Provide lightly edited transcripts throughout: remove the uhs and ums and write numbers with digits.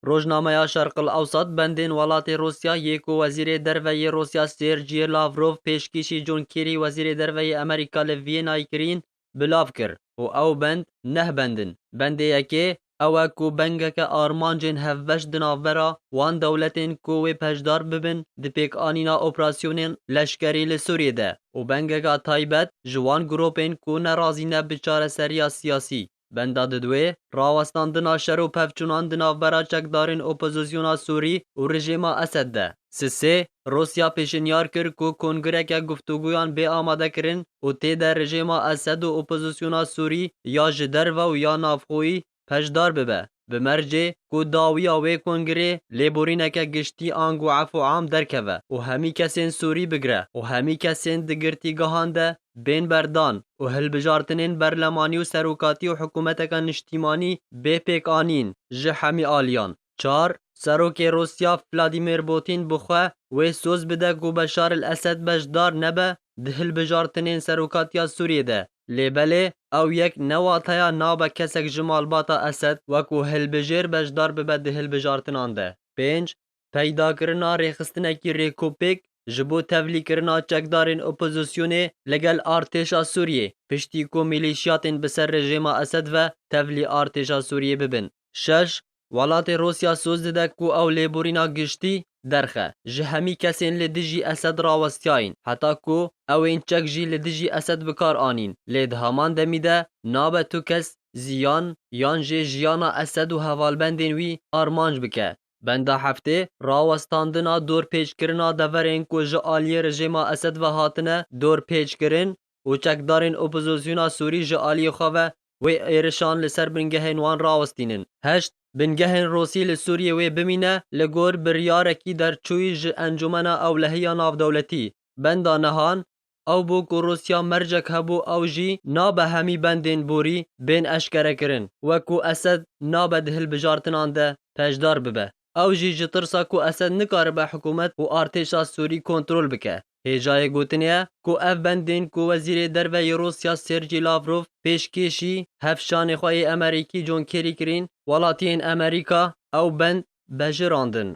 روزنامه شرق الاوسط بندین ولات روسیا یک وزیر دروی روسیا سرجی لاوروف پیشکشی جون کیری وزیر دروی امریکا لوینای کرین بلاف کر و او بند نه بندن بنده یکی او کو بنگک آرمانجین هفوش دناورا وان دولتین کوی پشدار ببن دی پیک آنینا اپراسیونین لشکری لسوریه ده و بنگک تایبت جوان گروپین کو نرازینه بچار سریا سیاسی بندا دوی راوستاندنا شر و پفچوناندنا برا چکدارین اپوزیسیونا سوری و رژیما اسد ده. سه روسیا پیشنیار کر کو کنگره که گفتگویان به آماده کرن و تیده رژیما اسد و اپوزیسیونا سوری یا جدر و یا نافخوی پشدار ببه. بمرجه کو داویا و کنگره لیبورینه که گشتی آنگو عفو عام درکوه و همی کسین سوری بگره و همی کسین دگرتی گهانده بین بردان و هلبجارتنین برلمانی و سروکاتی و حکومتک نشتیمانی به پیک آنین جه همی آلیان. 4. سروک روسیا ولادیمیر پوتین بخواه و سوز بده کو بشار الاسد بشدار نبه ده هلبجارتنین سروکاتیا سوریه ده لیبله او یک نواتیا نابه کسک جمال باتا اسد وکو هلبجیر بشدار ببه ده هلبجارتنان ده. 5. پیدا کرنا ریخستنکی ریکوپیک جبو تفلی کرنا چکدارین اپوزیسیونی لگل ارتشا سوریه پشتی کو میلیشیاتین بسر رژیم اسد و تفلی ارتشا سوریه ببن. 6. ولات روسیا سوز ده کو او لیبورینا گشتی درخه جه همی کسین لدیجی اسد راوستیاین حتی کو او این چک جی لدیجی اسد بکار آنین لید همان دمیده نابه تو کس زیان یان جه جیانا اسد و حوالبندین وی آرمانج بکه. بنده هفته راوستاندنا دور پیچ کرنا دورین کو جه آلی رژیما اسد و هاتنه دور پیچ کرن و چکدارین اپوزیسیونا سوری جه آلی خواه و ایرشان لسر بنگهین وان راوستینن. 8. بنگهن روسی لسوریه و بمینه لگور بریارکی در چوی ج انجمنا اولهیا ناف دولتی بندا نهان او بو کو روسیا مرجک هبو او جی نابه همی بندین بوری بین اشکره کرن وکو اسد نابه دهل بجارتنان ده پشدار ببه او جی جترسا کو اسد نکاره به حکومت و ارتشا سوری کنترول بکه. هجای گوتنیه کو اف بندین کو وزیر دروی روسیا سرجی لاوروف پیشکشی هفشان خواه امریکی جون کری کرین ولاتین امریکا او بند بجراندن.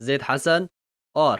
زید حسن آر